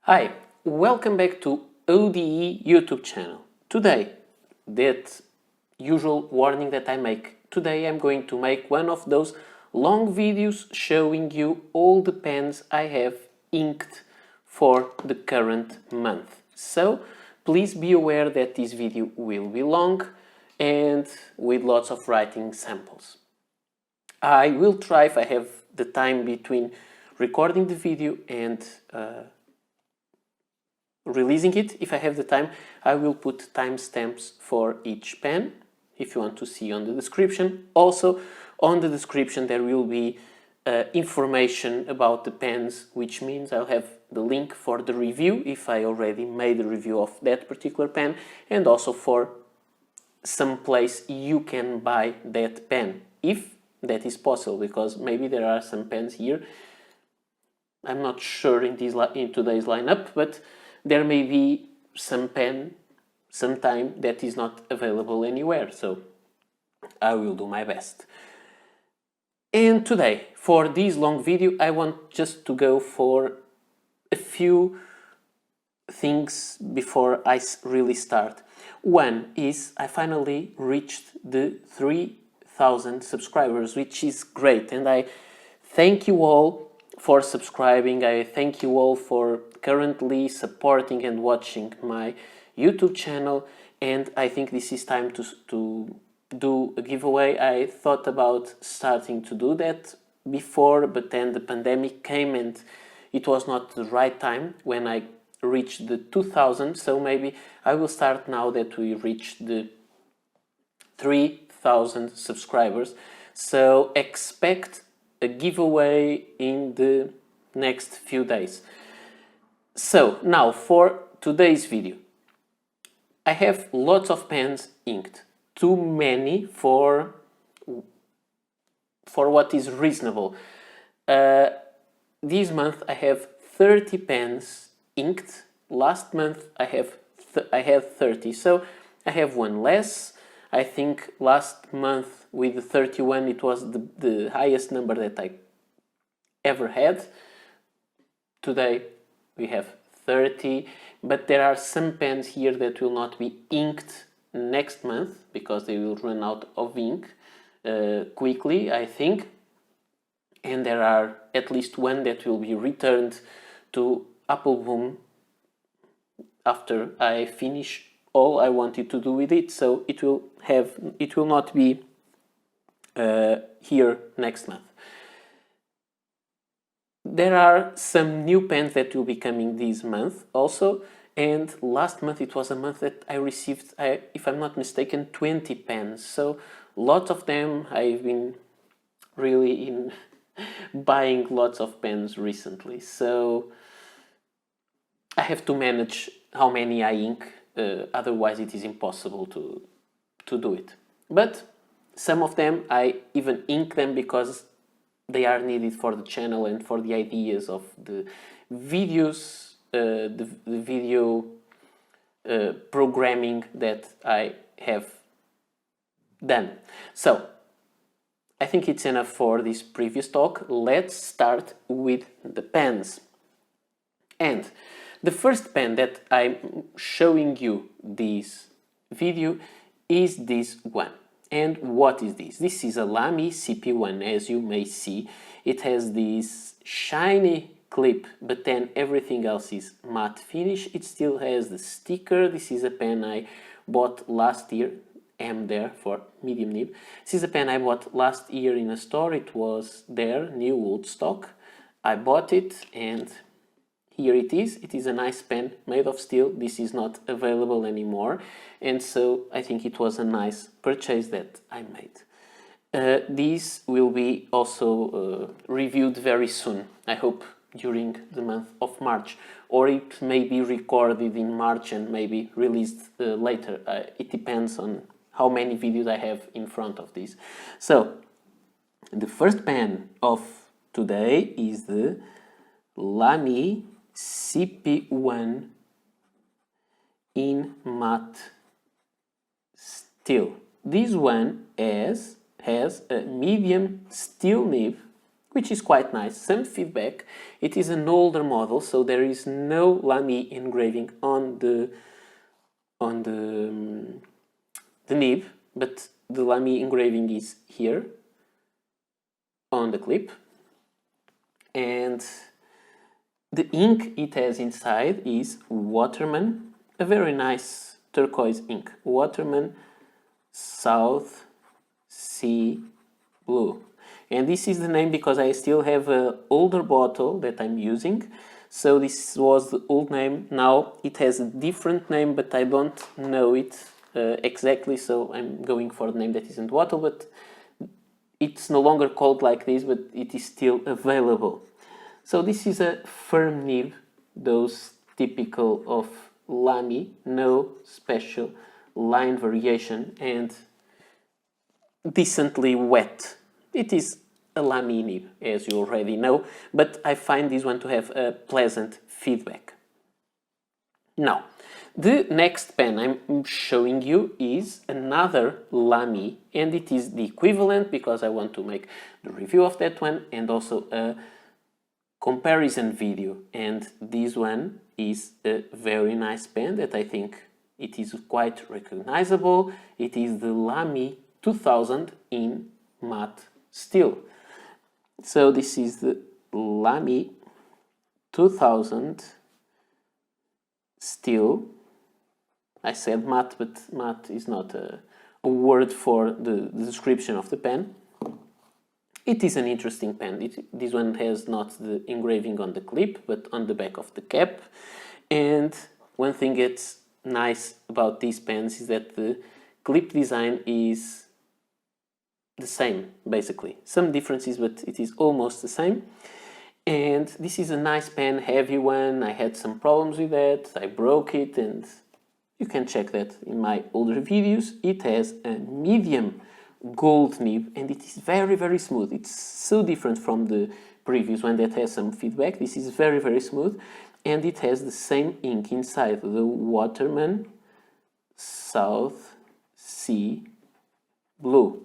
Hi, welcome back to ODE YouTube channel. Today, that usual warning that I make, today I'm going to make one of those long videos showing you all the pens I have inked for the current month. So please be aware that this video will be long and with lots of writing samples. I will try, if I have the time between recording the video and releasing it, if I have the time, I will put timestamps for each pen if you want to see on the description. Also on the description there will be information about the pens, which means I'll have the link for the review if I already made a review of that particular pen, and also for some place you can buy that pen if that is possible, because maybe there are some pens here, I'm not sure in today's lineup, but there may be some pen sometime that is not available anywhere, so I will do my best. And today, for this long video, I want just to go for a few things before I really start. One is I finally reached the 3,000 subscribers, which is great, and I thank you all for subscribing. I thank you all for currently supporting and watching my YouTube channel, and I think this is time to do a giveaway. I thought about starting to do that before, but then the pandemic came and it was not the right time when I reached the 2,000, so maybe I will start now that we reached the 3,000 subscribers. So expect a giveaway in the next few days. So now for today's video, I have lots of pens inked, too many for what is reasonable. This month I have 30 pens inked. Last month I had 30, so I have one less. I think last month with the 31 it was the highest number that I ever had. Today we have 30, but there are some pens here that will not be inked next month because they will run out of ink quickly, I think. And there are at least one that will be returned to Appleboom after I finish all I wanted to do with it, so it will not be here next month. There are some new pens that will be coming this month also, and last month it was a month that I received, if I'm not mistaken, 20 pens, so lots of them. I've been really buying lots of pens recently, so I have to manage how many I ink, otherwise it is impossible to do it. But some of them I even ink them because they are needed for the channel and for the ideas of the videos, the video programming that I have done. So I think it's enough for this previous talk. Let's start with the pens. And the first pen that I'm showing you this video is this one. And what is this? This is a Lamy CP1, as you may see. It has this shiny clip, but then everything else is matte finish. It still has the sticker. This is a pen I bought last year. M there for medium nib. This is a pen I bought last year in a store. It was there, new old stock. I bought it and here it is. It is a nice pen made of steel. This is not available anymore, and so I think it was a nice purchase that I made. This will be also reviewed very soon, I hope during the month of March, or it may be recorded in March and maybe released later. It depends on how many videos I have in front of this. So the first pen of today is the Lamy CP1 in matte steel. This one has a medium steel nib which is quite nice. Some feedback. It is an older model, so there is no Lamy engraving on the nib, but the Lamy engraving is here on the clip. And the ink it has inside is Waterman, a very nice turquoise ink, Waterman South Sea Blue. And this is the name because I still have an older bottle that I'm using. So this was the old name. Now it has a different name, but I don't know it exactly. So I'm going for the name that isn't bottle, but it's no longer called like this, but it is still available. So this is a firm nib, those typical of Lamy, no special line variation and decently wet. It is a Lamy nib, as you already know, but I find this one to have a pleasant feedback. Now, the next pen I'm showing you is another Lamy, and it is the equivalent because I want to make the review of that one and also a comparison video. And this one is a very nice pen that I think it is quite recognizable. It is the Lamy 2000 in matte steel. So this is the Lamy 2000 steel. I said matte, but matte is not a word for the description of the pen. It is an interesting pen. This one has not the engraving on the clip, but on the back of the cap. And one thing that's nice about these pens is that the clip design is the same, basically. Some differences, but it is almost the same. And this is a nice pen, heavy one. I had some problems with that. I broke it, and you can check that in my older videos. It has a medium gold nib, and it is very, very smooth. It's so different from the previous one that has some feedback. This is very, very smooth, and it has the same ink inside, the Waterman South Sea Blue.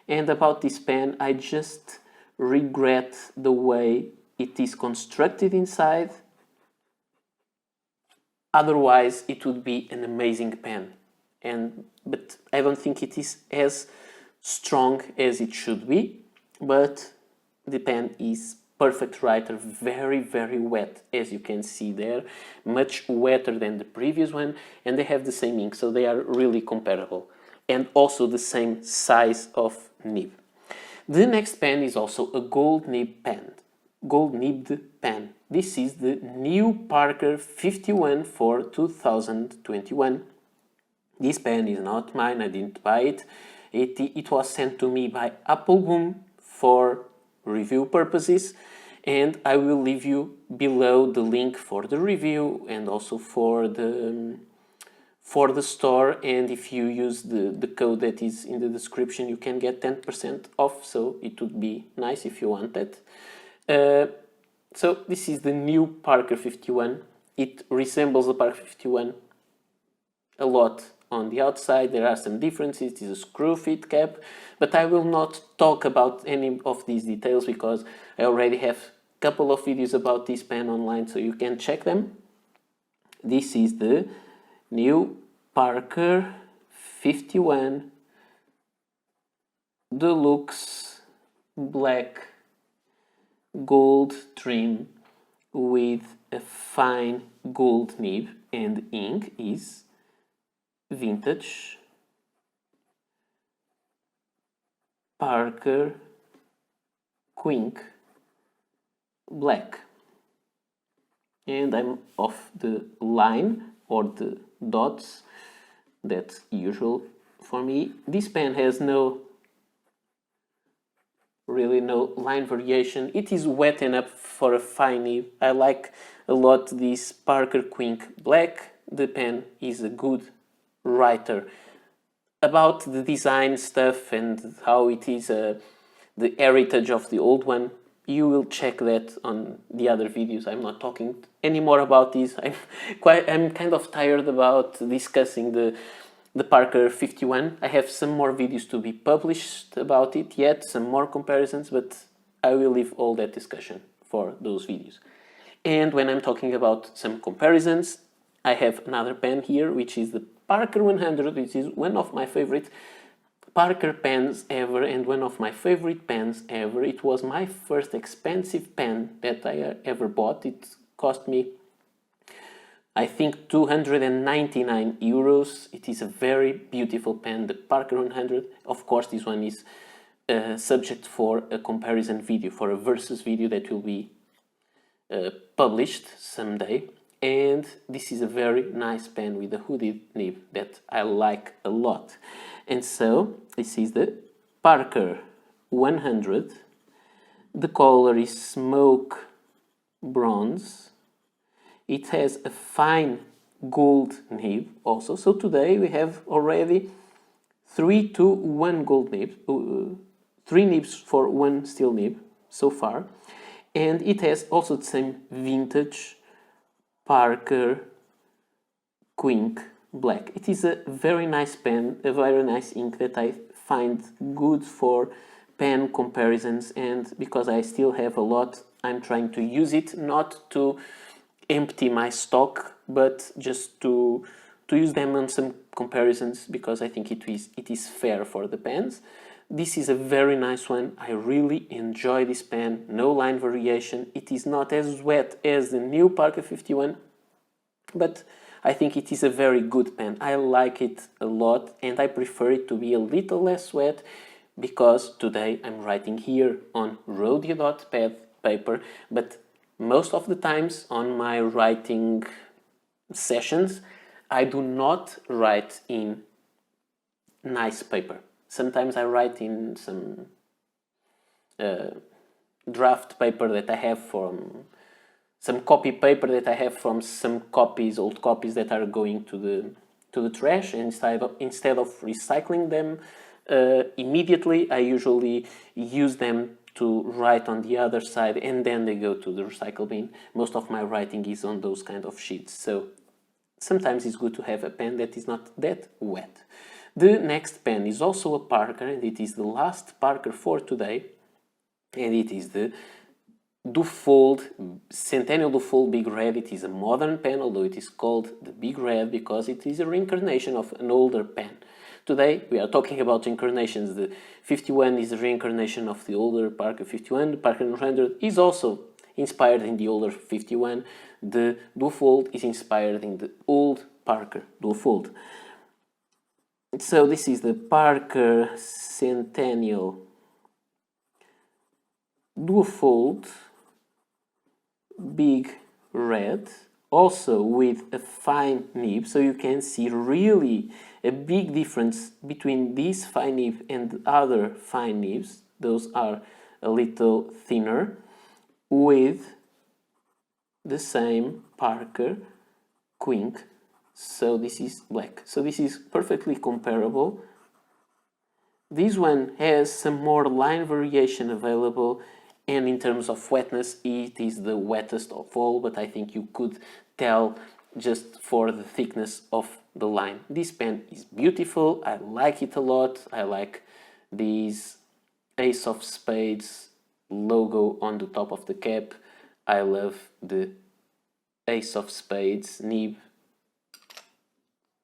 And about this pen, I just regret the way it is constructed inside. Otherwise, it would be an amazing pen. But I don't think it is as strong as it should be. But the pen is perfect writer, very, very wet, as you can see there. Much wetter than the previous one. And they have the same ink, so they are really comparable. And also the same size of nib. The next pen is also a gold nib pen. Gold nibbed pen. This is the new Parker 51 for 2021. This pen is not mine, I didn't buy it. It was sent to me by Appleboom for review purposes, and I will leave you below the link for the review and also for the store. And if you use the code that is in the description, you can get 10% off, so it would be nice if you want that. So this is the new Parker 51. It resembles the Parker 51 a lot on the outside. There are some differences. It is a screw fit cap, but I will not talk about any of these details because I already have a couple of videos about this pen online, so you can check them. This is the new Parker 51 Deluxe Black gold trim with a fine gold nib, and ink is vintage Parker Quink Black. And I'm off the line or the dots. That's usual for me. This pen has really no line variation. It is wet enough for a fine nib. I like a lot this Parker Quink Black. The pen is a good writer. About the design stuff and how it is the heritage of the old one, you will check that on the other videos. I'm not talking anymore about this. I'm kind of tired about discussing the Parker 51. I have some more videos to be published about it yet, some more comparisons, but I will leave all that discussion for those videos. And when I'm talking about some comparisons, I have another pen here, which is the Parker 100, which is one of my favorite Parker pens ever and one of my favorite pens ever. It was my first expensive pen that I ever bought. It cost me, I think, 299 euros. It is a very beautiful pen, the Parker 100. Of course, this one is subject for a comparison video, for a versus video that will be published someday. And this is a very nice pen with a hooded nib that I like a lot. And so this is the Parker 100. The color is smoke bronze. It has a fine gold nib also. So today we have already 3 to 1 gold nib, 3 nibs for 1 steel nib so far. And it has also the same vintage Parker Quink Black. It is a very nice pen, a very nice ink that I find good for pen comparisons, and because I still have a lot, I'm trying to use it not to empty my stock, but just to use them on some comparisons, because I think it is fair for the pens. This is a very nice one. I really enjoy this pen. No line variation. It is not as wet as the new Parker 51, but I think it is a very good pen. I like it a lot, and I prefer it to be a little less wet, because today I'm writing here on Rhodia dot pad paper, but most of the times on my writing sessions I do not write in nice paper. Sometimes I write in some draft paper that I have from some copy paper that I have from some copies, old copies that are going to the trash. Instead of recycling them immediately, I usually use them to write on the other side, and then they go to the recycle bin. Most of my writing is on those kind of sheets, so sometimes it's good to have a pen that is not that wet. The next pen is also a Parker, and it is the last Parker for today, and it is the Dufold, Centennial Dufold Big Red. It is a modern pen, although it is called the Big Red because it is a reincarnation of an older pen. Today we are talking about incarnations. The 51 is a reincarnation of the older Parker 51. The Parker 100 is also inspired in the older 51. The Dufold is inspired in the old Parker Dufold. So this is the Parker Centennial Dufold Big Red, also with a fine nib, so you can see really a big difference between this fine nib and the other fine nibs. Those are a little thinner, with the same Parker Quink. So this is black. So this is perfectly comparable. This one has some more line variation available, and in terms of wetness, it is the wettest of all, but I think you could tell just for the thickness of the line. This pen is beautiful. I like it a lot. I like this Ace of Spades logo on the top of the cap. I love the Ace of Spades nib.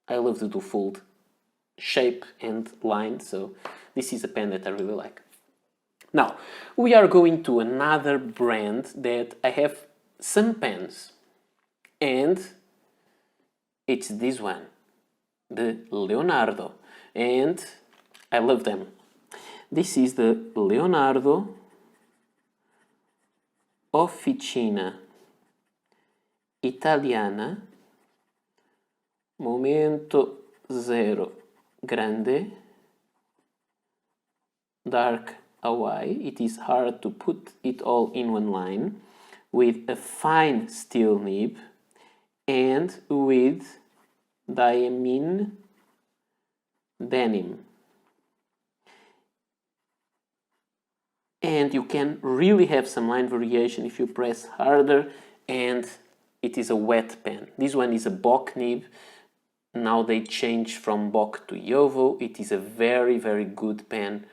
I love the Dufold shape and line, so this is a pen that I really like. Now, we are going to another brand that I have some pens, and it's this one, the Leonardo, and I love them. This is the Leonardo Officina Italiana Momento Zero Grande Dark Hawaii. It is hard to put it all in one line, with a fine steel nib and with diamine denim. And you can really have some line variation if you press harder, and it is a wet pen. This one is a Bock nib. Now they changed from Bock to Jowo. It is a very, very good pen.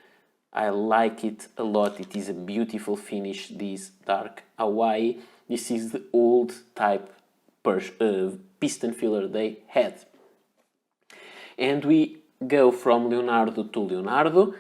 I like it a lot. It is a beautiful finish, this dark Hawaii. This is the old type piston filler they had. And we go from Leonardo to Leonardo,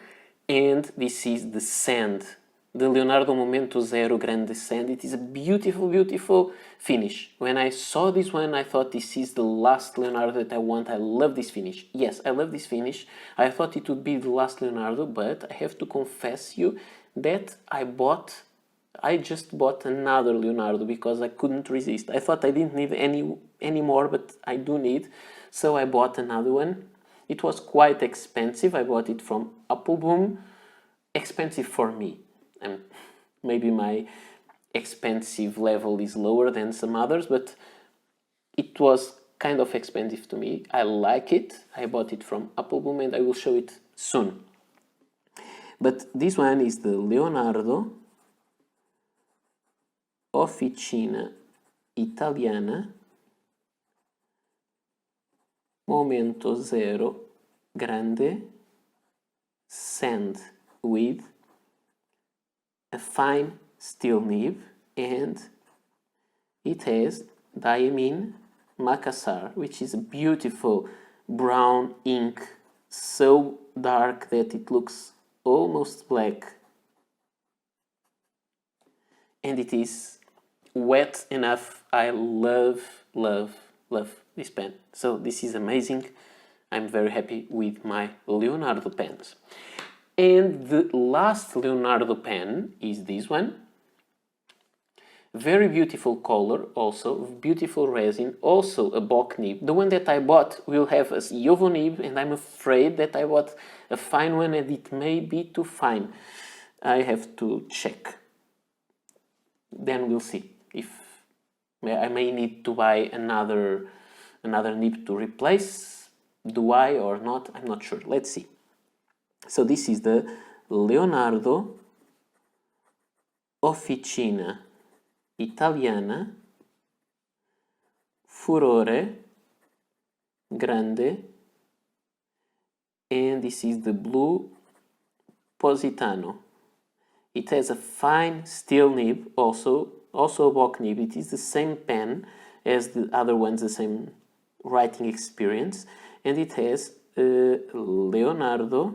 and this is the sand, the Leonardo Momento Zero Grande Sand. It is a beautiful, beautiful finish. When I saw this one, I thought this is the last Leonardo that I want. I love this finish. Yes, I love this finish. I thought it would be the last Leonardo, but I have to confess you that I just bought another Leonardo because I couldn't resist. I thought I didn't need any more, but I do need, so I bought another one. It was quite expensive. I bought it from Appelboom. Expensive for me. Maybe my expensive level is lower than some others, but it was kind of expensive to me. I like it. I bought it from Appelboom and I will show it soon. But this one is the Leonardo Officina Italiana Momento Zero Grande Sand with a fine steel nib, and it has diamine macassar, which is a beautiful brown ink, so dark that it looks almost black, and it is wet enough. I love this pen, so this is amazing. I'm very happy with my Leonardo pens. And the last Leonardo pen is this one. Very beautiful color, also beautiful resin, also a Bock nib. The one that I bought will have a Jovo nib, and I'm afraid that I bought a fine one and it may be too fine. I have to check. Then we'll see if I may need to buy another nib to replace. Do I or not? I'm not sure. Let's see. So this is the Leonardo Officina Italiana Furore Grande, and this is the blue Positano. It has a fine steel nib, also a Bock nib. It is the same pen as the other ones, the same writing experience, and it has Leonardo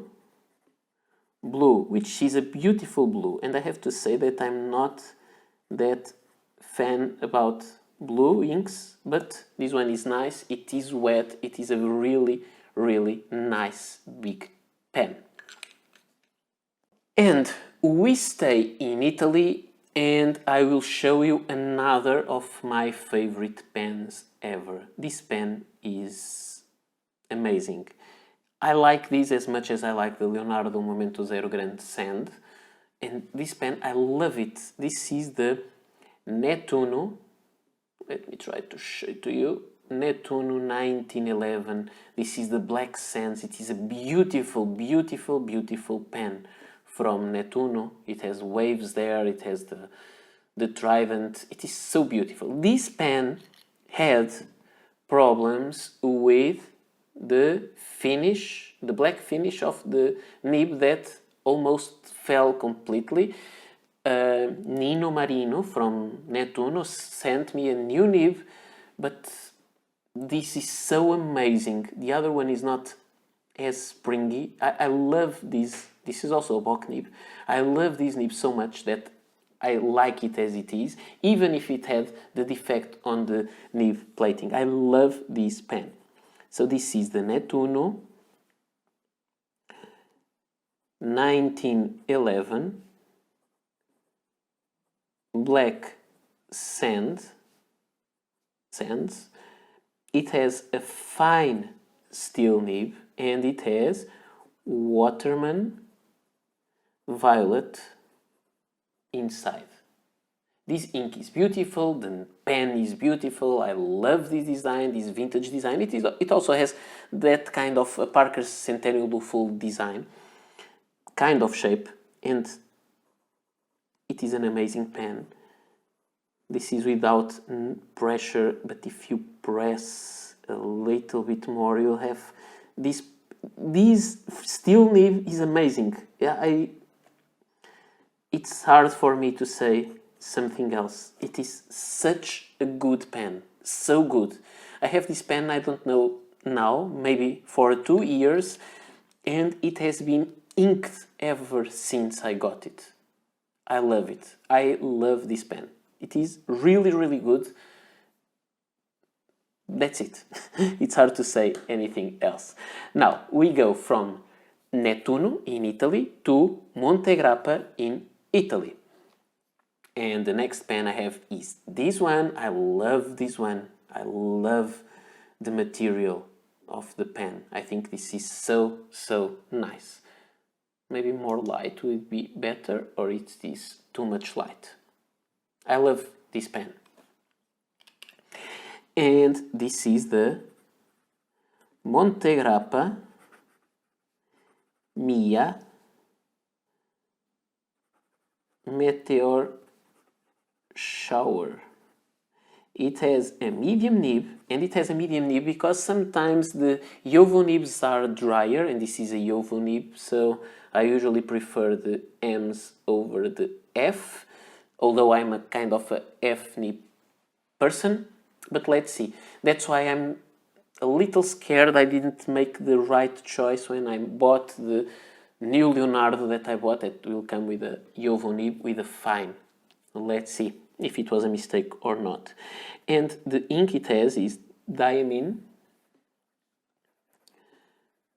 blue, which is a beautiful blue. And I have to say that I'm not that fan about blue inks, but this one is nice. It is wet. It is a really nice big pen. And we stay in Italy, and I will show you another of my favorite pens ever. This pen is amazing. I like this as much as I like the Leonardo Momento Zero Grande Sand, and this pen, I love it. This is the Netuno. Let me try to show it to you. Netuno 1911. This is the black sands. It is a beautiful pen from Netuno. It has waves there. It has the trident. It is so beautiful. This pen had problems with the finish, the black finish of the nib that almost fell completely. Nino Marino from Netuno sent me a new nib, but this is so amazing. The other one is not as springy. I love this. This is also a Bock nib. I love this nib so much that I like it as it is, even if it had the defect on the nib plating. I love this pen. So this is the Netuno 1911 black sands. It has a fine steel nib, and it has Waterman violet inside. This ink is beautiful, the pen is beautiful. I love this design, this vintage design. It also has that kind of a Parker's Centennial full design, kind of shape, and it is an amazing pen. This is without pressure, but if you press a little bit more, you'll have this steel nib is amazing. Yeah, it's hard for me to say something else. It is such a good pen, so good. I have this pen, I don't know now, maybe for 2 years, and it has been inked ever since I got it. I love it. I love this pen. It is really, really good. That's it. It's hard to say anything else. Now, we go from Netuno in Italy to Montegrappa in Italy. And the next pen I have is this one. I love this one. I love the material of the pen. I think this is so, so nice. Maybe more light would be better, or is this too much light? I love this pen. And this is the Montegrappa Mia Meteor Shower. It has a medium nib, and it has a medium nib because sometimes the Yovo nibs are drier, and this is a Yovo nib, so I usually prefer the M's over the F, although I'm a kind of a F nib person. But let's see. That's why I'm a little scared I didn't make the right choice when I bought the new Leonardo that I bought. That will come with a Yovo nib with a fine. Let's see if it was a mistake or not. And the ink it has is Diamine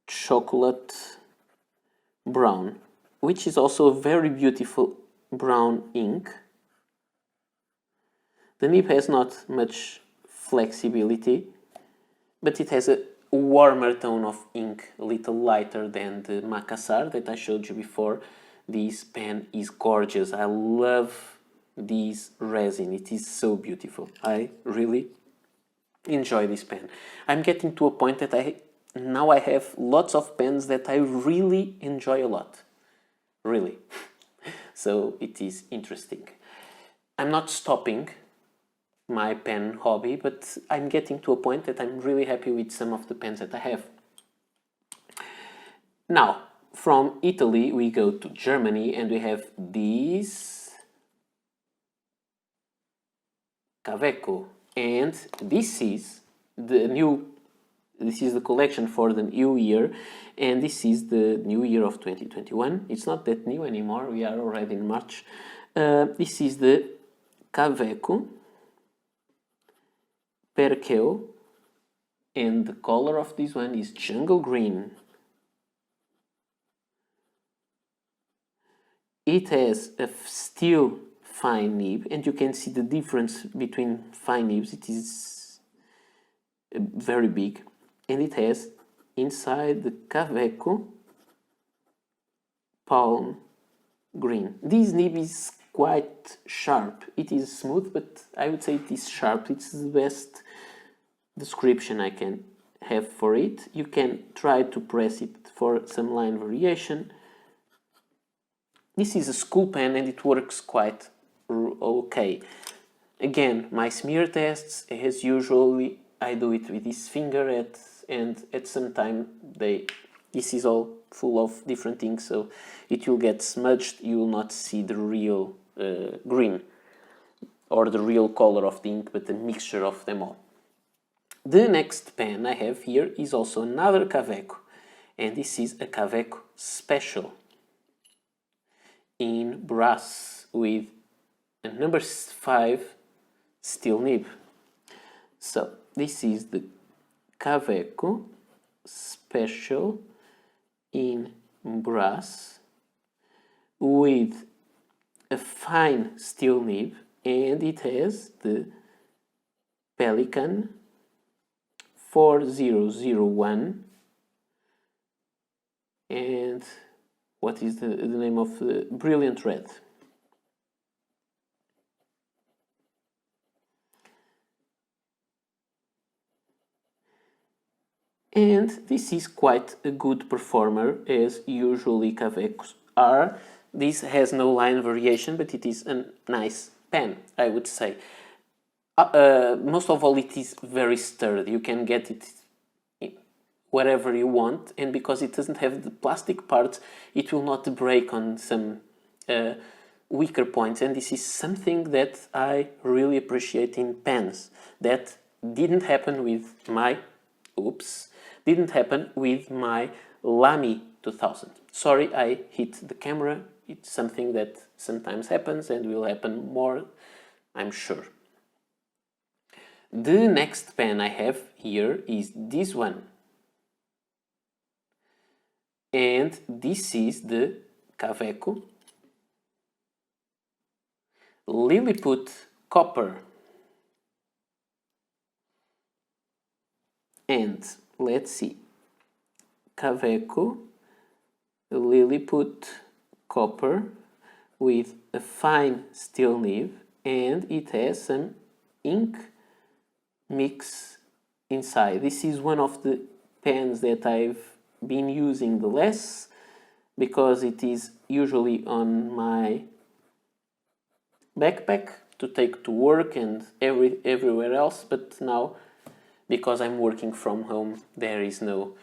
Chocolate Brown, which is also a very beautiful brown ink. The nib has not much flexibility, but it has a warmer tone of ink, a little lighter than the Macassar that I showed you before. This pen is gorgeous. I love this resin. It is so beautiful. I really enjoy this pen. I'm getting to a point that I have lots of pens that I really enjoy a lot. Really. So it is interesting. I'm not stopping my pen hobby, but I'm getting to a point that I'm really happy with some of the pens that I have. Now, from Italy we go to Germany, and we have this Caveco, and this is the collection for the new year, and this is the new year of 2021. It's not that new anymore, we are already in March. This is the Caveco Perkeo, and the color of this one is jungle green. It has a steel fine nib, and you can see the difference between fine nibs. It is very big, and it has inside the Caveco palm green. This nib is quite sharp. It is smooth, but I would say it is sharp. It's the best description I can have for it. You can try to press it for some line variation. This is a school pen, and it works quite okay. Again, my smear tests, as usually, I do it with this finger, and at some time this is all full of different inks, so it will get smudged. You will not see the real green or the real color of the ink, but a mixture of them all. The next pen I have here is also another Caveco, and this is a Caveco Special in brass with a number 5 steel nib. So this is the Caveco Special in brass with a fine steel nib, and it has the Pelican 4001, and what is the name of the Brilliant Red. And this is quite a good performer, as usually Cavecos are. This has no line variation, but it is a nice pen, I would say. Most of all, it is very sturdy. You can get it wherever you want, and because it doesn't have the plastic parts, it will not break on some weaker points, and this is something that I really appreciate in pens. That didn't happen with my, didn't happen with my Lamy 2000. Sorry, I hit the camera. It's something that sometimes happens and will happen more, I'm sure. The next pen I have here is this one. And this is the Caveco Lilliput Copper. And let's see, Caveco Lilliput Copper with a fine steel nib, and it has some ink mix inside. This is one of the pens that I've been using the less because it is usually on my backpack to take to work and everywhere else, but now because I'm working from home there is no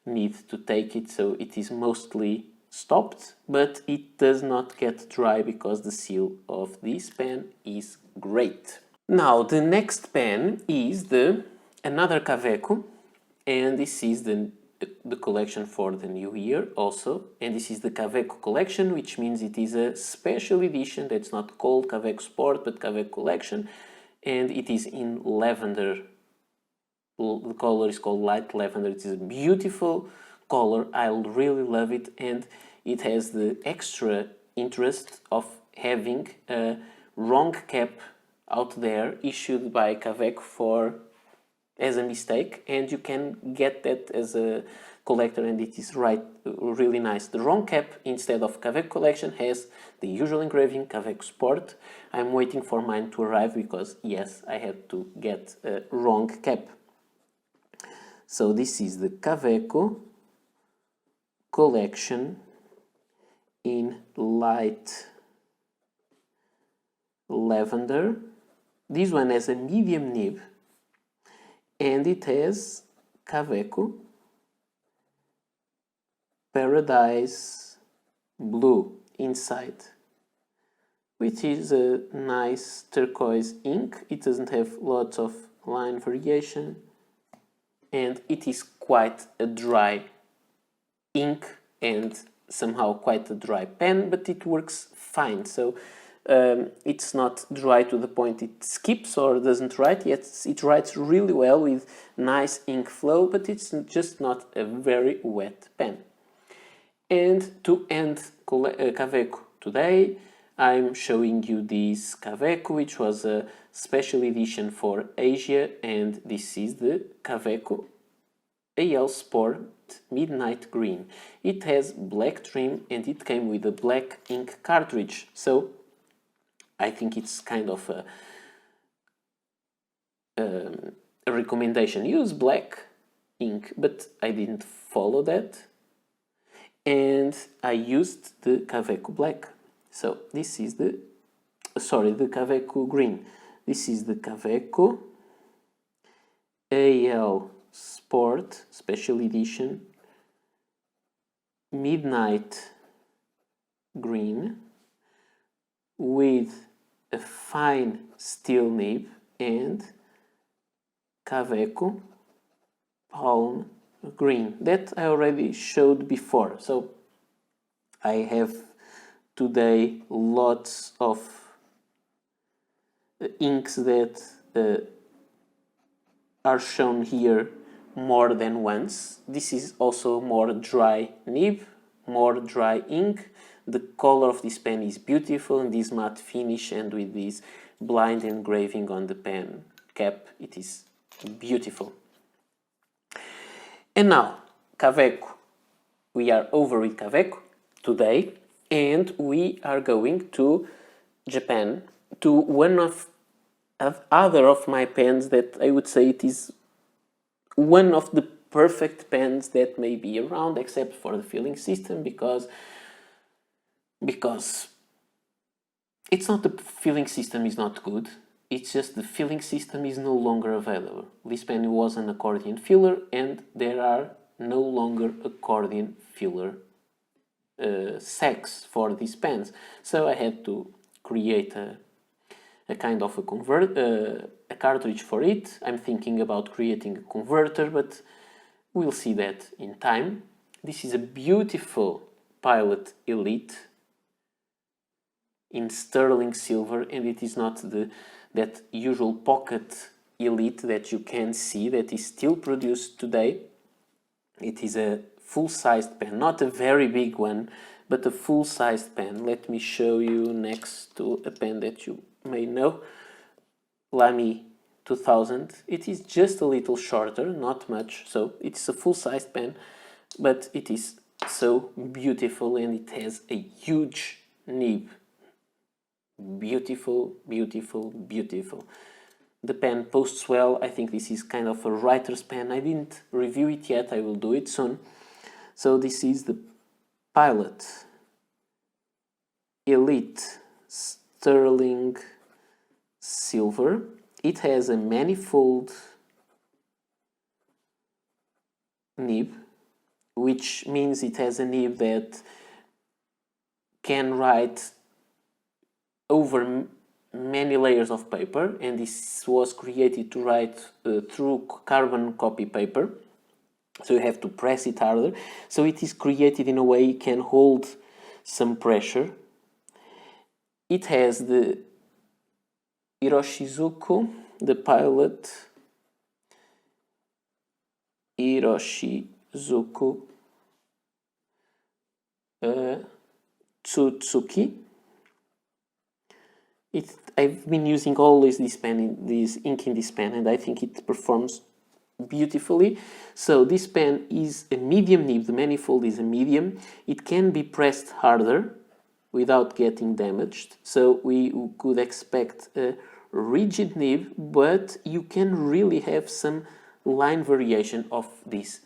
need to take it, so it is mostly stopped, but it does not get dry because the seal of this pen is great. Now the next pen is another Caveco, and this is the collection for the new year also, and this is the Caveco Collection, which means it is a special edition that's not called Caveco Sport but Caveco Collection, and it is in lavender. The color is called light lavender. It is a beautiful color, I really love it, and it has the extra interest of having a wrong cap out there issued by Caveco as a mistake, and you can get that as a collector, and it is really nice. The wrong cap instead of Caveco Collection has the usual engraving Caveco Sport. I'm waiting for mine to arrive because yes, I had to get a wrong cap. So this is the Caveco Collection in light lavender. This one has a medium nib, and it has Caveco Paradise Blue inside, which is a nice turquoise ink. It doesn't have lots of line variation, and it is quite a dry ink and somehow quite a dry pen, but it works fine. So it's not dry to the point it skips or doesn't write, yet it writes really well with nice ink flow, but it's just not a very wet pen. And to end Caveco today, I'm showing you this Caveco, which was a special edition for Asia, and this is the Caveco AL Sport Midnight Green. It has black trim and it came with a black ink cartridge, so I think it's kind of a recommendation. Use black ink, but I didn't follow that, and I used the Caveco Black. So this is the Caveco Green. This is the Caveco AL Sport Special Edition Midnight Green with a fine steel nib and Caveco Palm Green that I already showed before. So I have today lots of inks that are shown here more than once. This is also more dry nib, more dry ink. The color of this pen is beautiful in this matte finish and with this blind engraving on the pen cap. It is beautiful. And now, Caveco. We are over with Caveco today, and we are going to Japan, to one of other of my pens that I would say it is one of the perfect pens that may be around, except for the filling system, because it's not the filling system is not good, it's just the filling system is no longer available. This pen was an accordion filler, and there are no longer accordion filler sacks for these pens, so I had to create a kind of a cartridge for it. I'm thinking about creating a converter, but we'll see that in time. This is a beautiful Pilot Elite in sterling silver, and it is not that usual pocket Elite that you can see that is still produced today. It is a full-sized pen, not a very big one, but a full-sized pen. Let me show you next to a pen that you may know, Lamy 2000. It is just a little shorter, not much, so it's a full-sized pen, but it is so beautiful and it has a huge nib. Beautiful, beautiful, beautiful. The pen posts well. I think this is kind of a writer's pen. I didn't review it yet, I will do it soon. So this is the Pilot Elite sterling silver. It has a manifold nib, which means it has a nib that can write over many layers of paper, and this was created to write through carbon copy paper, so you have to press it harder. So it is created in a way it can hold some pressure. It has the Hiroshizuku, the Pilot Hiroshizuku Tsutsuki. I've been using always this pen, this ink in this pen, and I think it performs beautifully. So this pen is a medium nib, the manifold is a medium. It can be pressed harder without getting damaged, so we could expect a rigid nib, but you can really have some line variation of this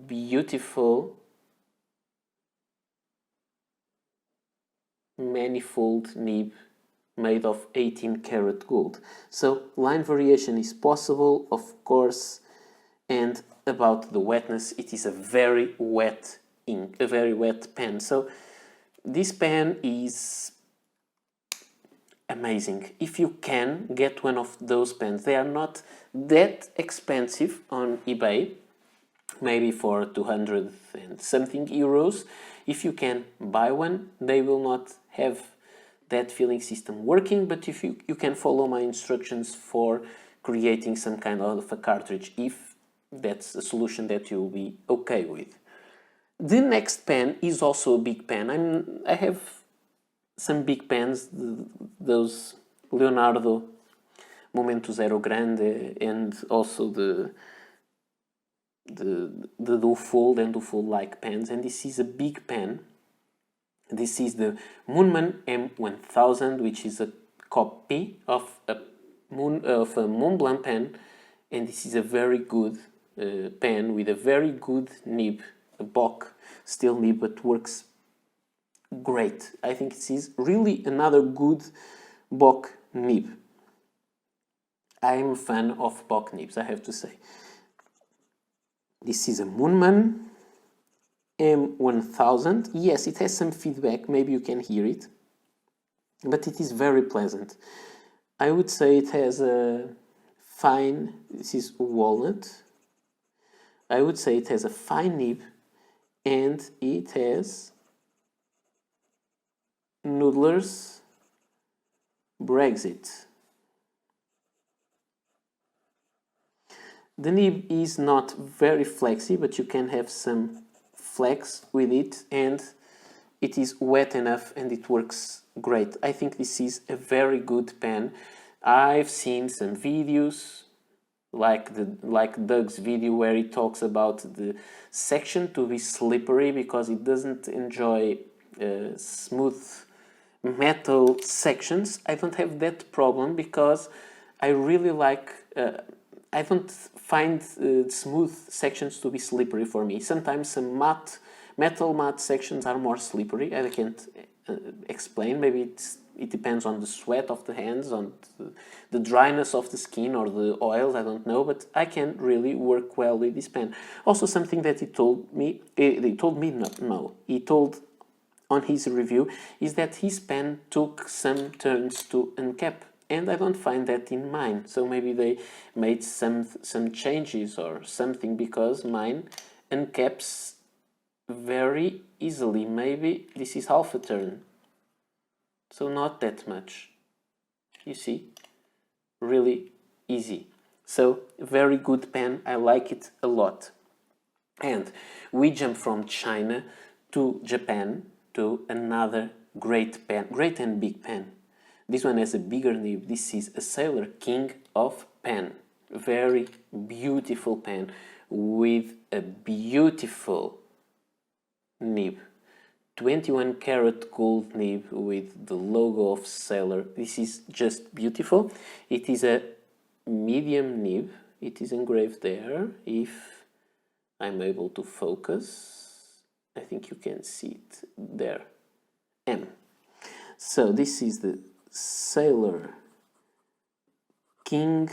beautiful manifold nib made of 18 karat gold. So line variation is possible, of course. And about the wetness, it is a very wet ink, a very wet pen. So this pen is amazing. If you can get one of those pens, they are not that expensive on eBay, maybe for 200 and something euros. If you can buy one, they will not have that filling system working, but if you can follow my instructions for creating some kind of a cartridge, if that's a solution that you'll be okay with. The next pen is also a big pen. I have some big pens, those Leonardo Momento Zero Grande, and also the dual-fold and dual-fold-like pens, and this is a big pen. This is the Moonman M1000, which is a copy of a Montblanc pen, and this is a very good pen with a very good nib, a Bock steel nib, but works great. I think this is really another good Bock nib. I'm a fan of Bock nibs, I have to say. This is a Moonman M1000. Yes, it has some feedback, maybe you can hear it, but it is very pleasant. I would say it has a fine, this is walnut, I would say it has a fine nib, and it has Noodler's Brexit. The nib is not very flexy, but you can have some flex with it, and it is wet enough and it works great. I think this is a very good pen. I've seen some videos like Doug's video where he talks about the section to be slippery because it doesn't enjoy smooth metal sections. I don't have that problem because I really like I don't find smooth sections to be slippery for me. Sometimes some metal matte sections are more slippery. I can't explain. Maybe it depends on the sweat of the hands, on the dryness of the skin or the oils, I don't know, but I can really work well with this pen. Also something that he told on his review is that his pen took some turns to uncap, and I don't find that in mine, so maybe they made some changes or something, because mine uncaps very easily. Maybe this is half a turn, so not that much, you see, really easy. So very good pen, I like it a lot. And we jump from China to Japan to another great pen, great and big pen. This one has a bigger nib. This is a Sailor King of pen. Very beautiful pen with a beautiful nib. 21 karat gold nib with the logo of Sailor. This is just beautiful. It is a medium nib. It is engraved there. If I'm able to focus, I think you can see it there. M. So this is the Sailor King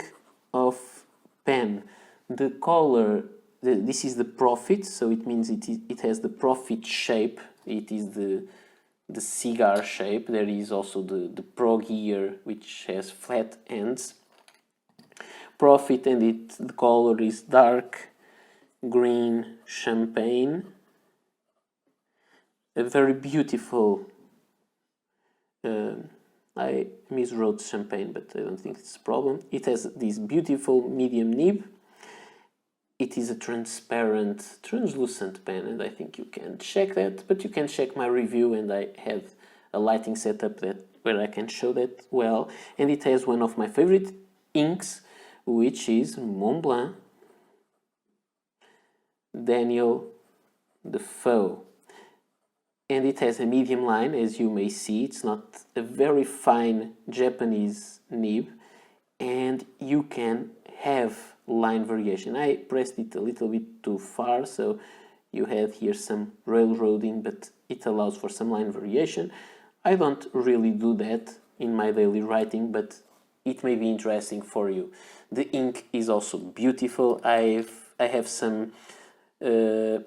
of pen. The color, this is the profit, so it means it has the profit shape. It is the cigar shape. There is also the Pro Gear, which has flat ends. Profit, and the color is dark green champagne. A very beautiful, I miswrote champagne, but I don't think it's a problem. It has this beautiful medium nib. It is a transparent, translucent pen, and I think you can check that, but you can check my review, and I have a lighting setup where I can show that well. And it has one of my favorite inks, which is Montblanc Daniel Defoe. And it has a medium line, as you may see. It's not a very fine Japanese nib, and you can have line variation. I pressed it a little bit too far, so you have here some railroading, but it allows for some line variation. I don't really do that in my daily writing, but it may be interesting for you. The ink is also beautiful. I have some diamine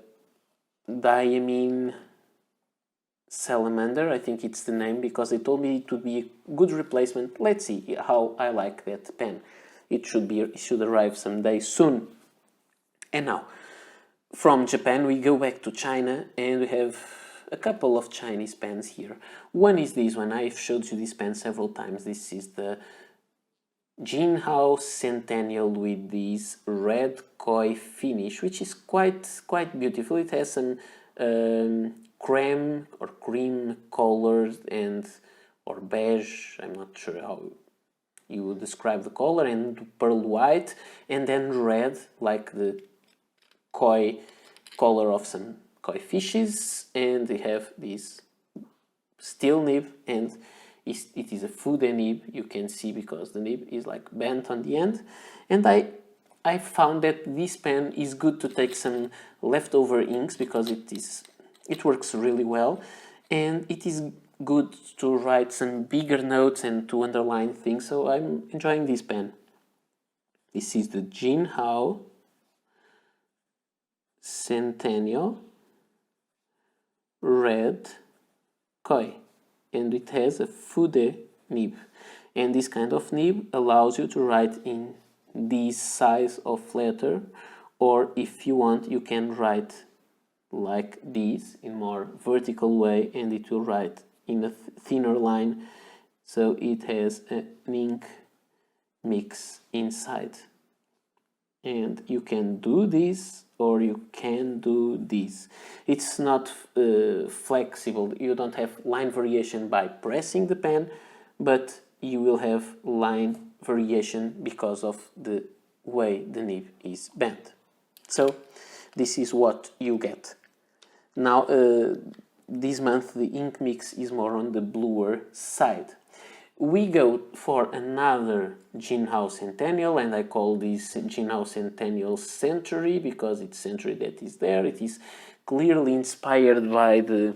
salamander, I think it's the name, because they told me it would be a good replacement. Let's see how I like that pen. It should arrive someday soon. And now, from Japan we go back to China, and we have a couple of Chinese pens here. One is this one. I've showed you this pen several times. This is the Jinhao Centennial with this red koi finish, which is quite beautiful. It has some cream colors or beige, I'm not sure how you would describe the color, and pearl white, and then red, like the koi color of some koi fishes. And they have this steel nib, and it is a Fude nib, you can see, because the nib is like bent on the end. And I found that this pen is good to take some leftover inks, because it works really well, and it is good to write some bigger notes and to underline things, so I'm enjoying this pen. This is the Jinhao Centennial Red Koi, and it has a Fude nib, and this kind of nib allows you to write in this size of letter, or if you want you can write like this in more vertical way, and it will write in a thinner line, so it has an ink mix inside. And you can do this, or you can do this. It's not flexible. You don't have line variation by pressing the pen, but you will have line variation because of the way the nib is bent. So this is what you get. Now this month the ink mix is more on the bluer side. We go for another Jinhao Centennial, and I call this Jinhao Centennial Century because it's century that is there. It is clearly inspired by the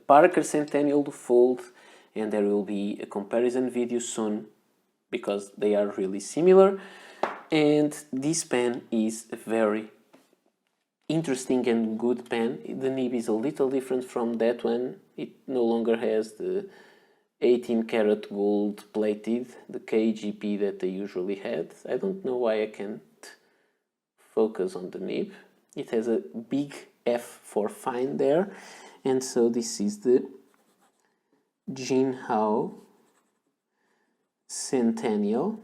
Parker Centennial, the fold, and there will be a comparison video soon because they are really similar. And this pen is a very interesting and good pen. The nib is a little different from that one. It no longer has the 18 karat gold plated, the KGP that they usually had. I don't know why I can't focus on the nib. It has a big F for fine there, and so this is the Jinhao Centennial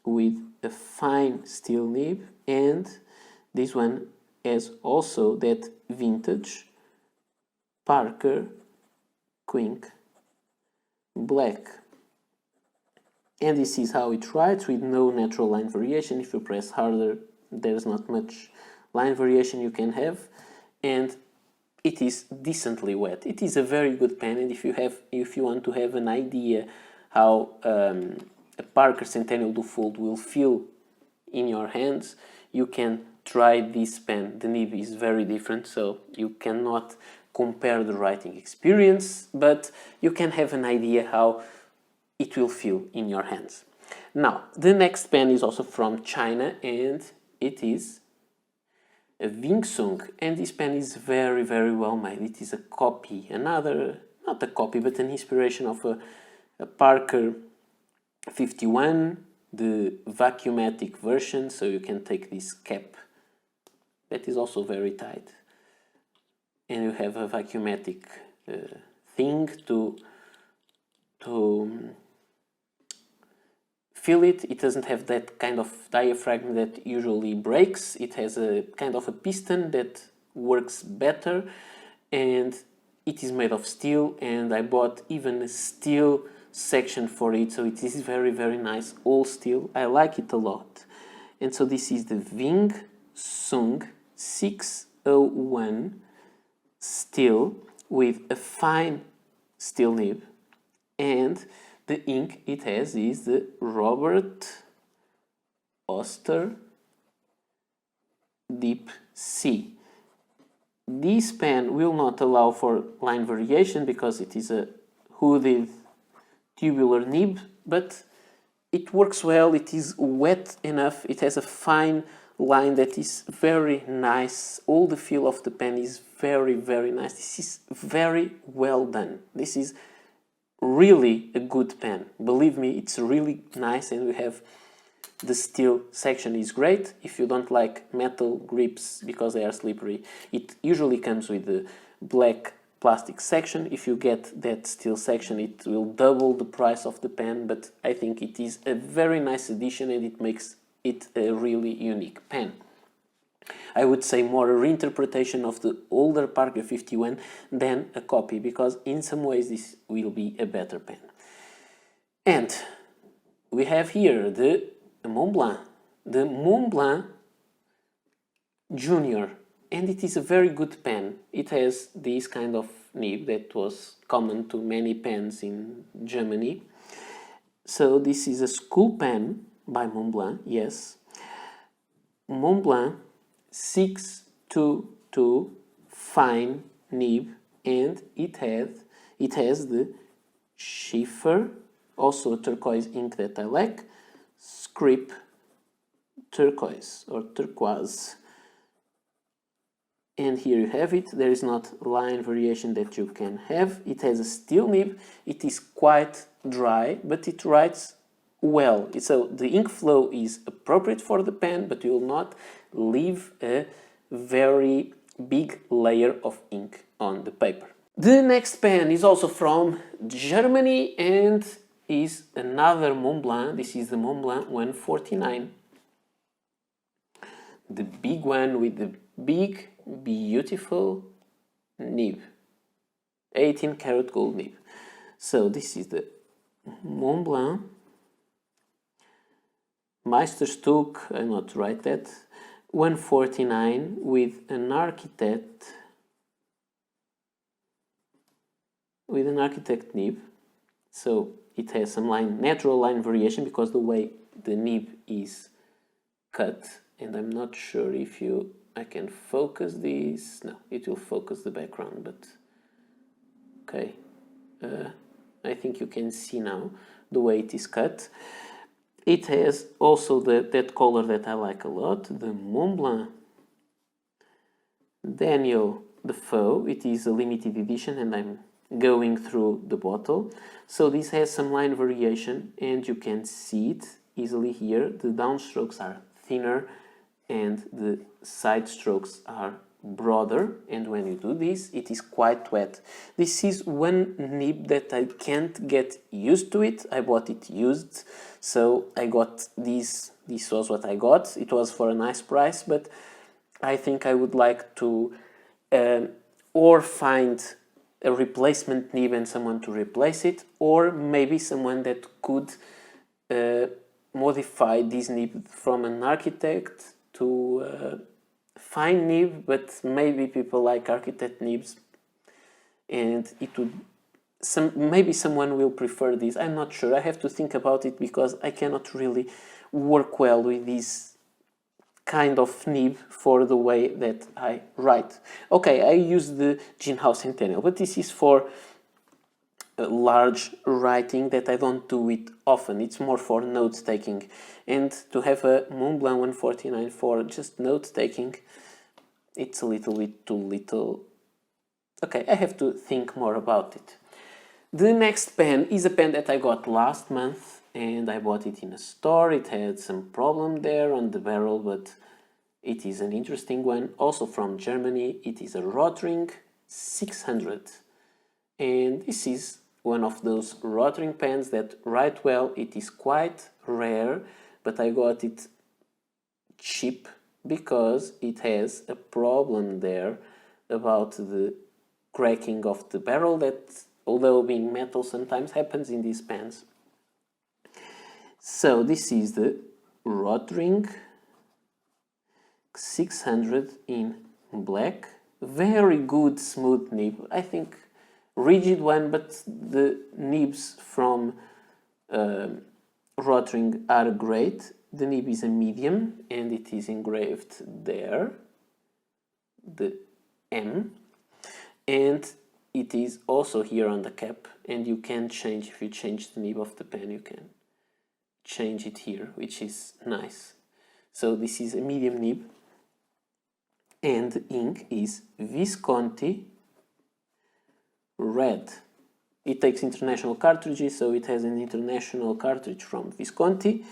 with a fine steel nib, and this one has also that vintage Parker Quink black. And this is how it writes, with no natural line variation. If you press harder, there's not much line variation you can have, and it is decently wet. It is a very good pen, and if you want to have an idea how a Parker Centennial Dufold will feel in your hands, you can try this pen. The nib is very different, so you cannot compare the writing experience, but you can have an idea how it will feel in your hands. Now, the next pen is also from China, and it is a Wingsong, and this pen is very, very well made. It is a copy, not a copy, but an inspiration of a Parker 51, the vacuumatic version, so you can take this cap that is also very tight, and you have a vacuumatic thing to fill it. It doesn't have that kind of diaphragm that usually breaks. It has a kind of a piston that works better, and it is made of steel, and I bought even a steel section for it, so it is very, very nice, all steel. I like it a lot. And so this is the Wingsong 601 steel with a fine steel nib, and the ink it has is the Robert Oster Deep Sea. This pen will not allow for line variation because it is a hooded tubular nib, but it works well. It is wet enough. It has a fine line that is very nice. All the feel of the pen is very, very nice. This is very well done. This is really a good pen. Believe me, it's really nice, and we have the steel section is great. If you don't like metal grips because they are slippery, it usually comes with the black plastic section. If you get that steel section, it will double the price of the pen, but I think it is a very nice addition, and it makes it a really unique pen. I would say more a reinterpretation of the older Parker 51 than a copy, because in some ways this will be a better pen. And we have here the Montblanc, the Montblanc Junior, and it is a very good pen. It has this kind of nib that was common to many pens in Germany. So this is a school pen by Montblanc, yes. Montblanc 622 fine nib, and it has the Schiffer, also a turquoise ink that I like, script turquoise or turquoise. And here you have it. There is not line variation that you can have. It has a steel nib. It is quite dry, but it writes well. So the ink flow is appropriate for the pen, but you will not leave a very big layer of ink on the paper. The next pen is also from Germany and is another Montblanc. This is the Montblanc 149. The big one with the big, beautiful nib. 18 karat gold nib. So this is the Montblanc Meisterstück, I not write that, 149 with an architect nib. So it has some natural line variation because the way the nib is cut, and I'm not sure if I can focus this. No, it will focus the background, but okay. I think you can see now the way it is cut. It has also that color that I like a lot, the Montblanc Daniel Defoe. It is a limited edition and I'm going through the bottle. So this has some line variation and you can see it easily here. The downstrokes are thinner and the side strokes are broader, and when you do this it is quite wet. This is one nib that I can't get used to it. I bought it used, so I got this was what I got. It was for a nice price, but I think I would like to or find a replacement nib and someone to replace it, or maybe someone that could modify this nib from an architect to fine nib, but maybe people like architect nibs, and it would maybe someone will prefer this. I'm not sure. I have to think about it because I cannot really work well with this kind of nib for the way that I write. Okay, I use the Jinhao Centennial, but this is for large writing that I don't do it often. It's more for note taking, and to have a Montblanc 149 for just note taking, it's a little bit too little. Okay, I have to think more about it. The next pen is a pen that I got last month and I bought it in a store. It had some problem there on the barrel, but it is an interesting one. Also from Germany. It is a Rottering 600, and this is one of those Rottering pens that write well. It is quite rare, but I got it cheap because it has a problem there about the cracking of the barrel that, although being metal, sometimes happens in these pens. So this is the Rottering 600 in black. Very good smooth nib. I think rigid one, but the nibs from Rottering are great. The nib is a medium and it is engraved there, the M, and it is also here on the cap, and you can change, if you change the nib of the pen, you can change it here, which is nice. So this is a medium nib, and the ink is Visconti red. It takes international cartridges, so it has an international cartridge from Visconti.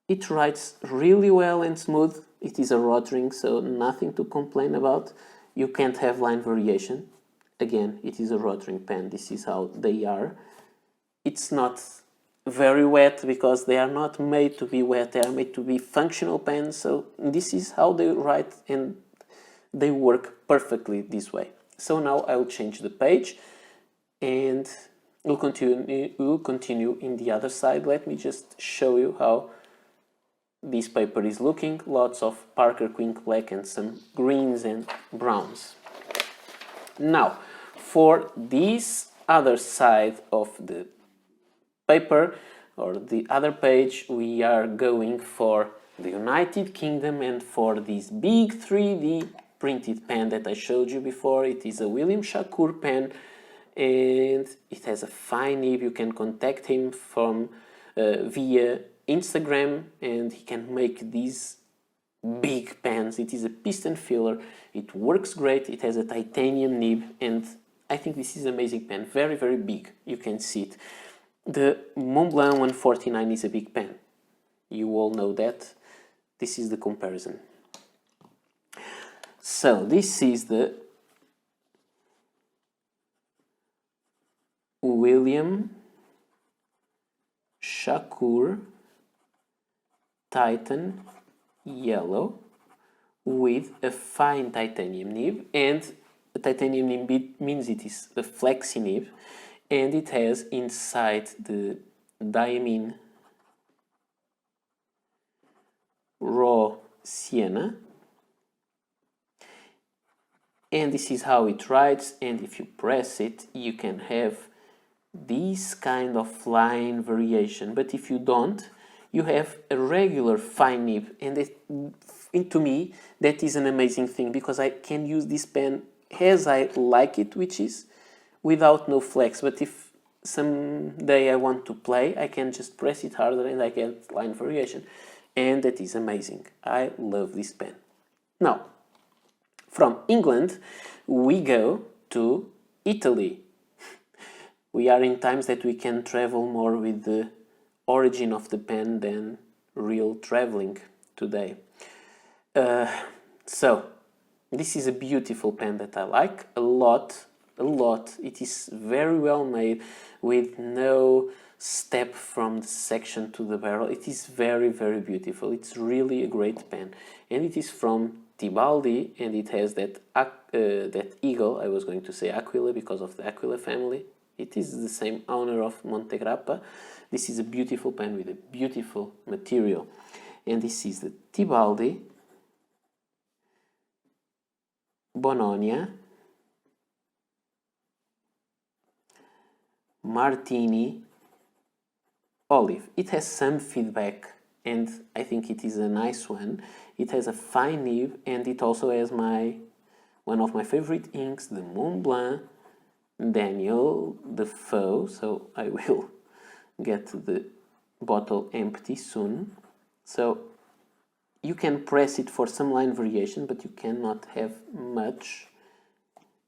It writes really well and smooth. It is a Rottering, so nothing to complain about. You can't have line variation. Again, it is a Rottering pen. This is how they are. It's not very wet because they are not made to be wet. They are made to be functional pens. So this is how they write, and they work perfectly this way. So now I will change the page and we'll continue in the other side. Let me just show you how this paper is looking. Lots of Parker Quink black and some greens and browns. Now, for this other side of the paper, or the other page, we are going for the United Kingdom and for this big 3D printed pen that I showed you before. It is a William Shakur pen and it has a fine nib. You can contact him from via Instagram and he can make these big pens. It is a piston filler. It works great. It has a titanium nib and I think this is an amazing pen. Very, very big. You can see it. The Montblanc 149 is a big pen. You all know that. This is the comparison. So this is the William Shakur Titan yellow with a fine titanium nib, and a titanium nib means it is a flexi nib, and it has inside the diamine raw sienna, and this is how it writes. And if you press it you can have this kind of line variation, but if you don't, you have a regular fine nib, and to me that is an amazing thing because I can use this pen as I like it, which is without no flex, but if someday I want to play, I can just press it harder and I get line variation, and that is amazing. I love this pen. Now, from England, we go to Italy. We are in times that we can travel more with the origin of the pen than real traveling today. So, this is a beautiful pen that I like a lot. It is very well made with no step from the section to the barrel. It is very, very beautiful. It's really a great pen, and it is from Tibaldi, and it has that eagle. I was going to say Aquila because of the Aquila family. It is the same owner of Montegrappa. This is a beautiful pen with a beautiful material, and this is the Tibaldi Bononia Martini Olive. It has some feedback, and I think it is a nice one. It has a fine nib, and it also has one of my favorite inks, the Montblanc Daniel Defoe. So I will get the bottle empty soon. So you can press it for some line variation, but you cannot have much.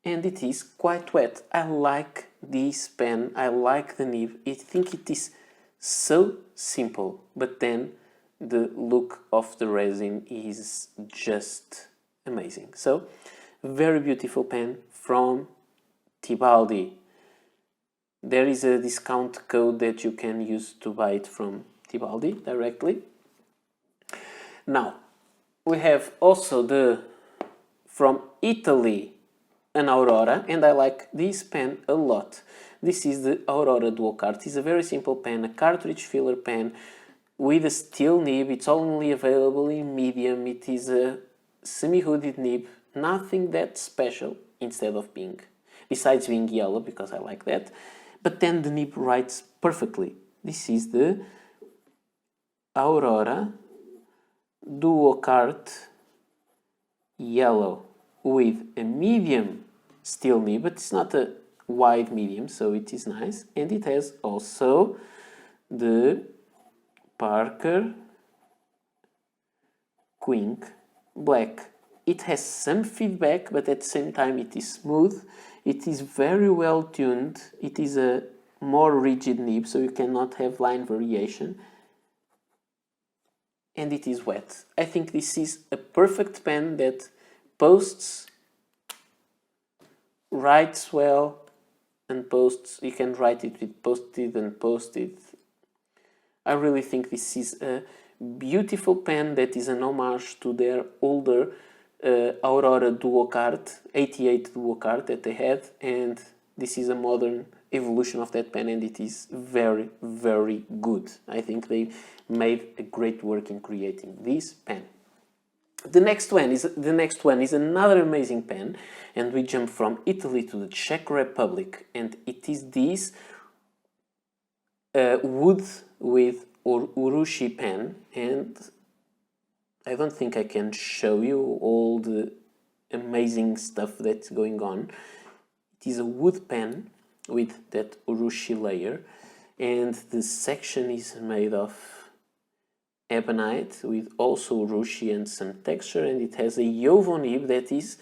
And it is quite wet. I like this pen. I like the nib. I think it is so simple, but then the look of the resin is just amazing. So, very beautiful pen from Tibaldi. There is a discount code that you can use to buy it from Tibaldi directly. Now, we have also from Italy, an Aurora, and I like this pen a lot. This is the Aurora Duocart. It's a very simple pen, a cartridge filler pen with a steel nib. It's only available in medium. It is a semi-hooded nib, nothing that special besides being yellow, because I like that. But then the nib writes perfectly. This is the Aurora Duocart yellow with a medium steel nib, but it's not a wide medium, so it is nice. And it has also the Parker Quink Black. It has some feedback, but at the same time it is smooth. It is very well tuned. It is a more rigid nib, so you cannot have line variation. And it is wet. I think this is a perfect pen that posts, writes well, and posts. You can write it with post-it and post-it. I really think this is a beautiful pen that is an homage to their older Aurora Duocart, 88 Duocart that they had, and this is a modern evolution of that pen, and it is very, very good. I think they made a great work in creating this pen. The next one is another amazing pen, and we jump from Italy to the Czech Republic, and it is this wood with urushi pen, and I don't think I can show you all the amazing stuff that's going on. It is a wood pen with that urushi layer, and the section is made of ebonite with also urushi and some texture, and it has a Yovo nib that is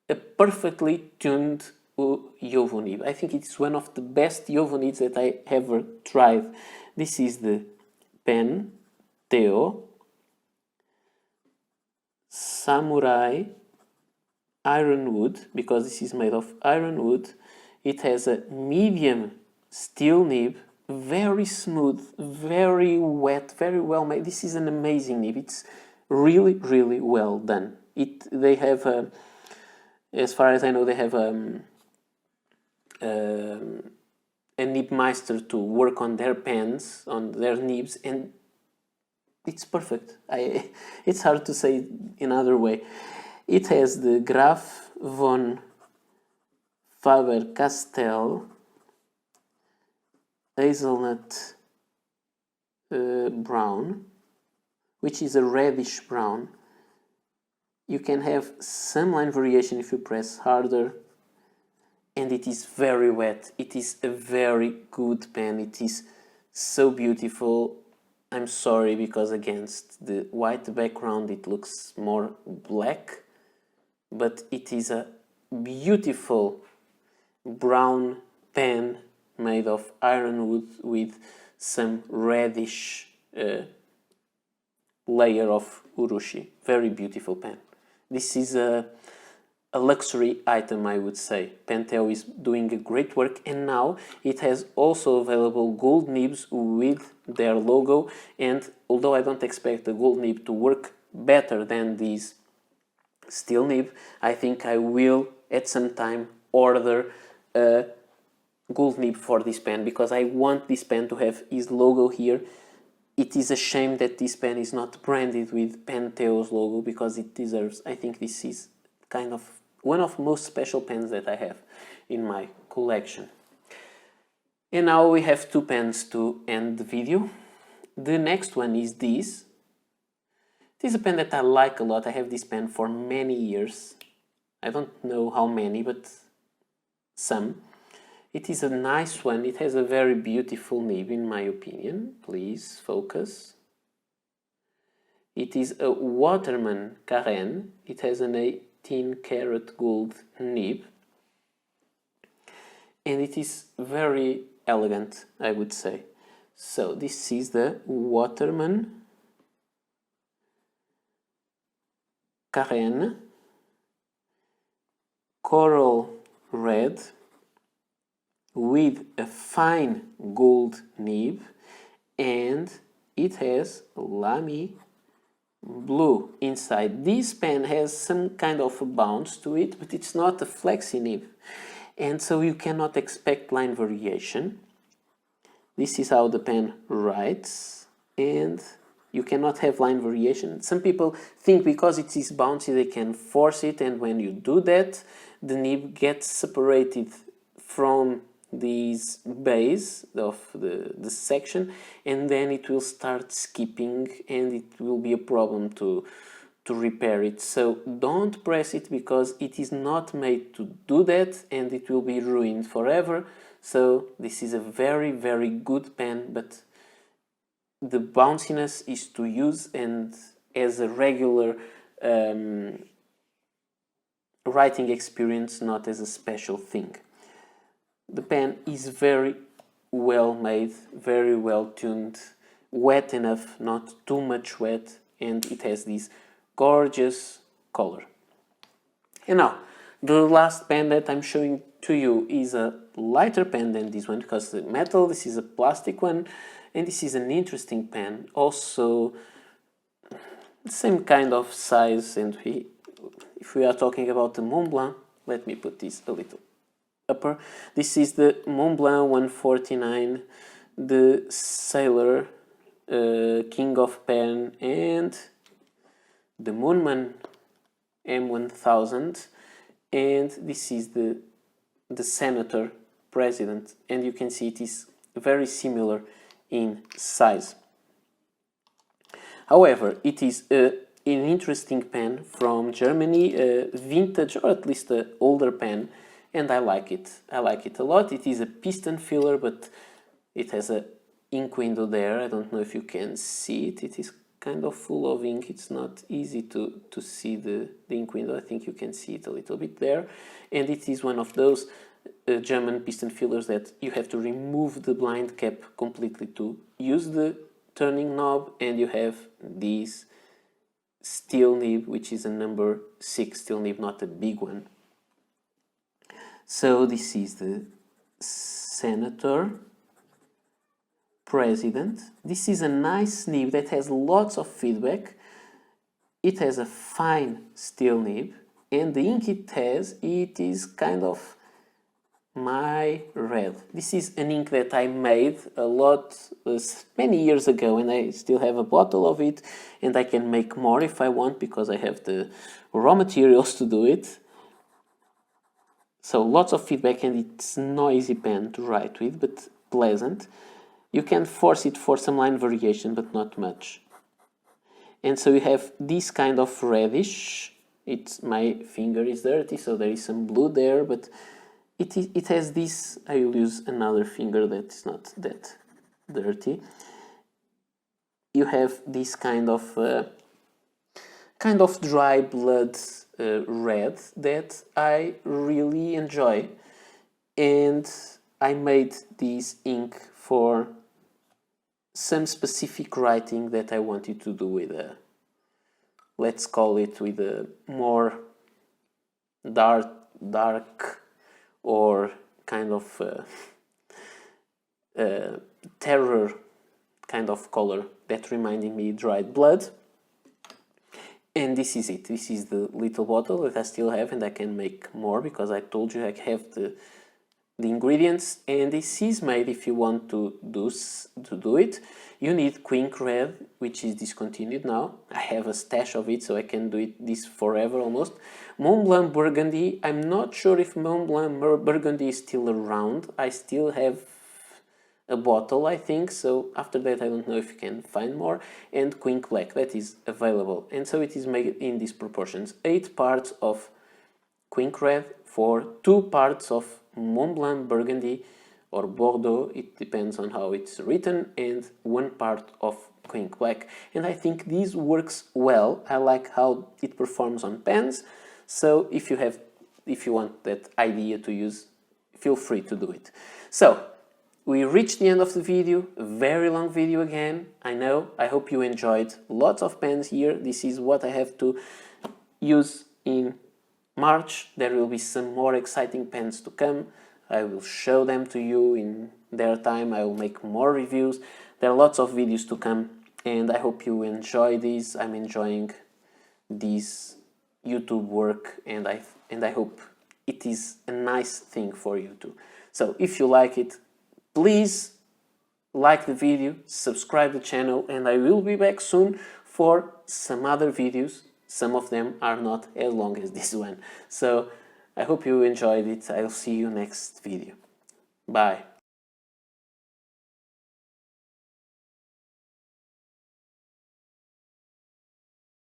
a perfectly tuned Yovo nib. I think it's one of the best Yovo nibs that I ever tried. This is the pen Teo Samurai ironwood, because this is made of ironwood. It has a medium steel nib, very smooth, very wet, very well made. This is an amazing nib. It's really, really well done. They have, as far as I know, they have a nibmeister to work on their pens, on their nibs, and it's perfect. It's hard to say another way. It has the Graf von Faber-Castell hazelnut brown, which is a reddish brown. You can have some line variation if you press harder. and it is very wet. It is a very good pen. It is so beautiful. I'm sorry because against the white background it looks more black, but it is a beautiful brown pen made of ironwood with some reddish layer of urushi. Very beautiful pen. This is a luxury item, I would say. Perkeo is doing a great work, and now it has also available gold nibs with their logo, and although I don't expect the gold nib to work better than this steel nib, I think I will at some time order a gold nib for this pen because I want this pen to have his logo here. It is a shame that this pen is not branded with Perkeo's logo because it deserves. I think this is kind of one of the most special pens that I have in my collection. And now we have two pens to end the video. The next one is this. It is a pen that I like a lot. I have this pen for many years. I don't know how many, but some. It is a nice one. It has a very beautiful nib in my opinion. Please focus. It is a Waterman Karen. It has an 18-karat gold nib. And it is very elegant, I would say. So this is the Waterman Karen coral red with a fine gold nib, and it has Lamy blue inside. This pen has some kind of a bounce to it, but it's not a flexi nib, and so you cannot expect line variation. This is how the pen writes, and you cannot have line variation. Some people think because it is bouncy they can force it, and when you do that the nib gets separated from this base of the section, and then it will start skipping and it will be a problem to repair it. So don't press it because it is not made to do that and it will be ruined forever. So this is a very, very good pen, but the bounciness is to use and as a regular writing experience, not as a special thing. The pen is very well made, very well tuned, wet enough, not too much wet, and it has this gorgeous color. And now, the last pen that I'm showing to you is a lighter pen than this one because the metal, this is a plastic one, and this is an interesting pen. Also, the same kind of size, and if we are talking about the Montblanc, let me put this a little upper. This is the Montblanc 149, the Sailor, King of Pen, and the Moonman M1000, and this is the Senator President, and you can see it is very similar in size. However, it is an interesting pen from Germany, vintage or at least an older pen, and I like it. I like it a lot. It is a piston filler, but it has an ink window there. I don't know if you can see it. It is kind of full of ink. It's not easy to see the ink window. I think you can see it a little bit there. And it is one of those German piston fillers that you have to remove the blind cap completely to use the turning knob, and you have this steel nib, which is a number 6 steel nib, not a big one. So this is the Senator President. This is a nice nib that has lots of feedback. It has a fine steel nib, and the ink it is kind of my red. This is an ink that I made a lot many years ago, and I still have a bottle of it, and I can make more if I want because I have the raw materials to do it. So lots of feedback, and it's a noisy pen to write with, but pleasant. You can force it for some line variation, but not much. And so you have this kind of reddish. My finger is dirty, so there is some blue there, but it has this, I will use another finger that is not that dirty. You have this kind of dry blood red that I really enjoy, and I made this ink for some specific writing that I wanted to do with a, let's call it, with a more dark or kind of terror kind of color that reminded me dried blood. And this is it. This is the little bottle that I still have, and I can make more because I told you I have the ingredients. And this is made, if you want to do it, you need Quink Red, which is discontinued now. I have a stash of it, so I can do this forever almost. Montblanc Burgundy. I'm not sure if Montblanc Burgundy is still around. I still have a bottle, I think, so after that I don't know if you can find more. And Quink Black, that is available, and so it is made in these proportions: 8 parts of Quink Red for 2 parts of Montblanc Burgundy or Bordeaux, it depends on how it's written, and 1 part of Quink Black. And I think this works well. I like how it performs on pens, so if you want that idea to use, feel free to do it. So we reached the end of the video, a very long video again, I know. I hope you enjoyed. Lots of pens here. This is what I have to use in March. There will be some more exciting pens to come. I will show them to you in their time. I will make more reviews. There are lots of videos to come, and I hope you enjoy these. I'm enjoying this YouTube work, and I hope it is a nice thing for you too. So if you like it, please like the video, subscribe the channel, and I will be back soon for some other videos. Some of them are not as long as this one. So I hope you enjoyed it. I'll see you next video. Bye.